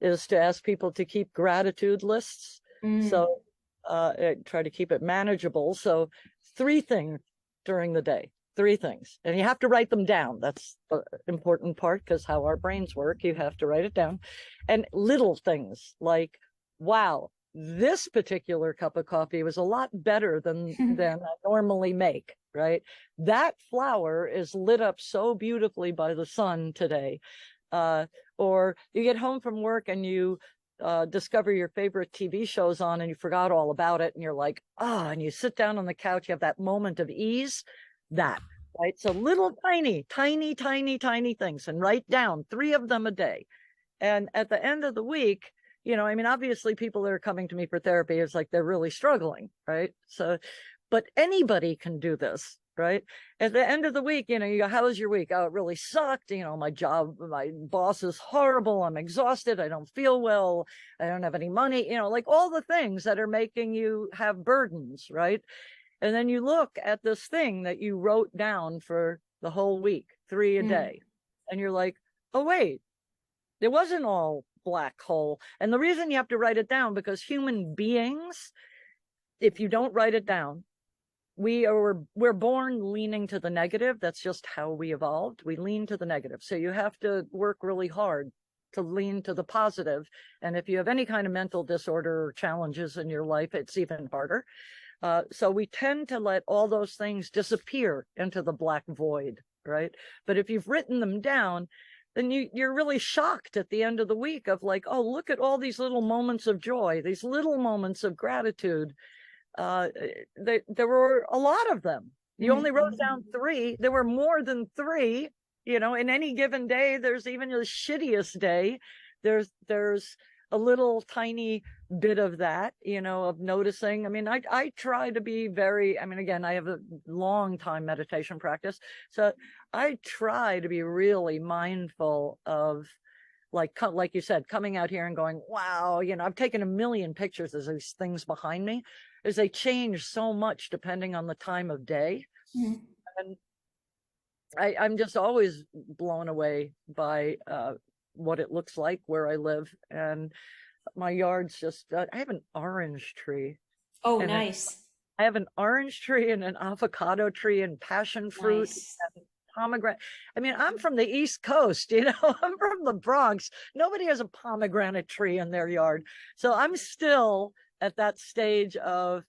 is to ask people to keep gratitude lists. So try to keep it manageable. So 3 things during the day. 3 things, and you have to write them down. That's the important part, because how our brains work, you have to write it down. And little things like, wow, this particular cup of coffee was a lot better than I normally make, right? That flower is lit up so beautifully by the sun today. Or you get home from work and you discover your favorite TV shows on and you forgot all about it, and you're like, and you sit down on the couch, you have that moment of ease. That, right? So little tiny things, and write down 3 of them a day. And at the end of the week, obviously people that are coming to me for therapy, it's like they're really struggling, right? So, but anybody can do this, right? At the end of the week, you go, how was your week? Oh, it really sucked. My boss is horrible. I'm exhausted. I don't feel well. I don't have any money, like all the things that are making you have burdens, right? And then you look at this thing that you wrote down for the whole week, 3 a day. And you're like, oh, wait, it wasn't all black hole. And the reason you have to write it down, because human beings, if you don't write it down, we're born leaning to the negative. That's just how we evolved. We lean to the negative. So you have to work really hard to lean to the positive. And if you have any kind of mental disorder or challenges in your life, it's even harder. So we tend to let all those things disappear into the black void, right? But if you've written them down, then you're really shocked at the end of the week of like, oh, look at all these little moments of joy, these little moments of gratitude. There were a lot of them. You only wrote down 3. There were more than 3. You know, in any given day, there's even the shittiest day. There's a little tiny bit of that, you know, of noticing. I mean, I try to be very, I mean, again, I have a long time meditation practice. So I try to be really mindful of, like you said, coming out here and going, wow, you know, I've taken a million pictures of these things behind me, as they change so much depending on the time of day. And I'm just always blown away by what it looks like where I live. And my yard's just, I have an orange tree. Oh, nice. I have an orange tree and an avocado tree and passion fruit. Nice. And pomegranate. I mean, I'm from the East Coast, you know, I'm from the Bronx. Nobody has a pomegranate tree in their yard. So I'm still at that stage of,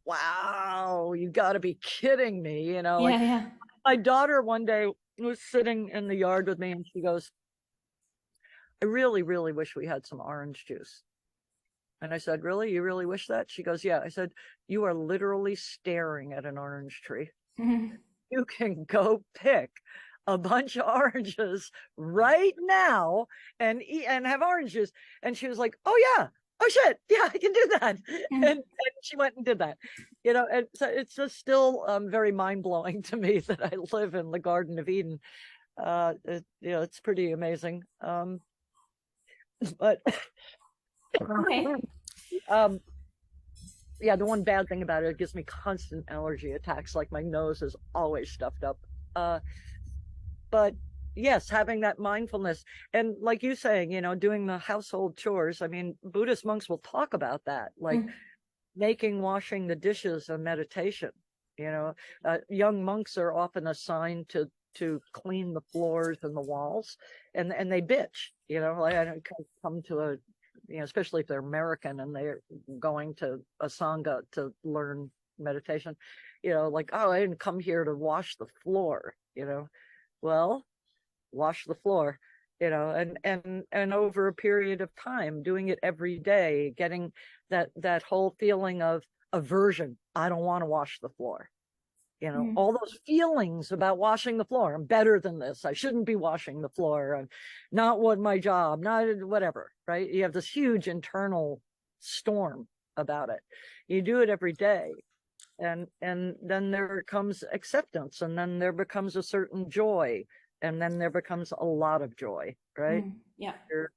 wow, you got to be kidding me, you know. Yeah, like, yeah. my daughter one day was sitting in the yard with me and she goes, I really, really wish we had some orange juice. And I said, really? You really wish that? She goes, yeah. I said, you are literally staring at an orange tree. You can go pick a bunch of oranges right now and eat and have orange juice. And she was like, oh yeah. Oh shit, yeah, I can do that. And she went and did that, you know. And so it's just still very mind-blowing to me that I live in the Garden of Eden. You know, it's pretty amazing. But Okay. Yeah, the one bad thing about it gives me constant allergy attacks, like my nose is always stuffed up. But yes, having that mindfulness, and like you saying, you know, doing the household chores. I mean, Buddhist monks will talk about that, like making washing the dishes a meditation. You know, young monks are often assigned to clean the floors and the walls, and they bitch. You know, like I come to a, you know, especially if they're American and they're going to a sangha to learn meditation. You know, like, oh, I didn't come here to wash the floor. You know, well, wash the floor, you know, and over a period of time, doing it every day, getting that whole feeling of aversion. I don't want to wash the floor, you know, all those feelings about washing the floor. I'm better than this. I shouldn't be washing the floor. I'm not what my job, not whatever, right? You have this huge internal storm about it. You do it every day. And then there comes acceptance, and then there becomes a certain joy, and then there becomes a lot of joy, right? Yeah. You're,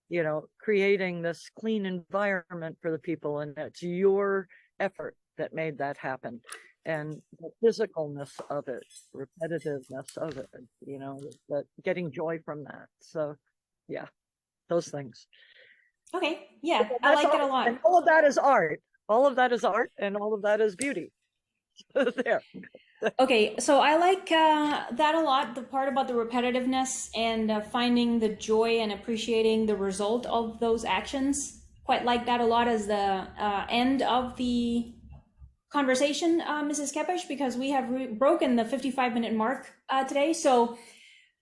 you know, creating this clean environment for the people, and it's your effort that made that happen. And the physicalness of it, repetitiveness of it, you know, that getting joy from that. So yeah, those things. Okay. Yeah, I like that a lot. And all of that is art. All of that is art, and all of that is beauty. There. Okay, so I like that a lot, the part about the repetitiveness and finding the joy and appreciating the result of those actions. Quite like that a lot as the end of the conversation, Mrs. Kepes, because we have broken the 55-minute mark today. So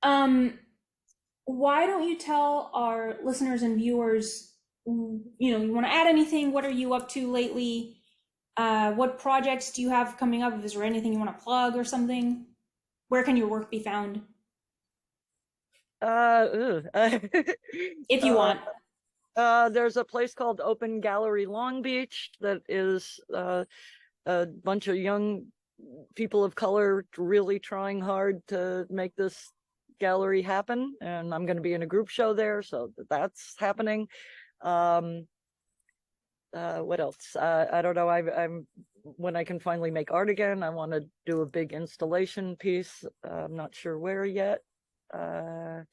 why don't you tell our listeners and viewers, you know, you want to add anything? What are you up to lately? What projects do you have coming up? Is there anything you want to plug or something? Where can your work be found? If you want. There's a place called Open Gallery Long Beach that is a bunch of young people of color really trying hard to make this gallery happen. And I'm going to be in a group show there, so that's happening. What else? I don't know. I'm when I can finally make art again, I want to do a big installation piece. I'm not sure where yet. Oh,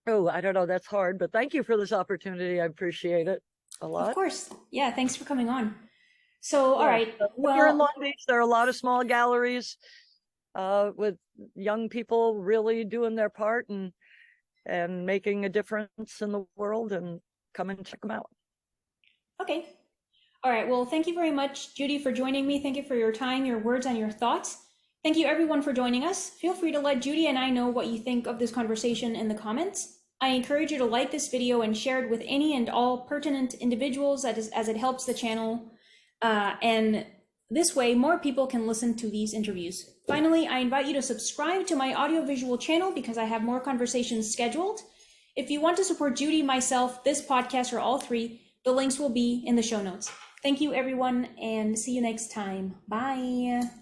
I don't know. That's hard, but thank you for this opportunity. I appreciate it a lot. Of course. Yeah, thanks for coming on. So, all Yeah. right. So if you're in Well, Long Beach, there are a lot of small galleries with young people really doing their part and making a difference in the world, and come and check them out. okay. All right. Well, thank you very much, Judy, for joining me. Thank you for your time, your words, and your thoughts. Thank you, everyone, for joining us. Feel free to let Judy and I know what you think of this conversation in the comments. I encourage you to like this video and share it with any and all pertinent individuals as it helps the channel. And this way, more people can listen to these interviews. Finally, I invite you to subscribe to my audiovisual channel because I have more conversations scheduled. If you want to support Judy, myself, this podcast, or all three, the links will be in the show notes. Thank you, everyone, and see you next time. Bye.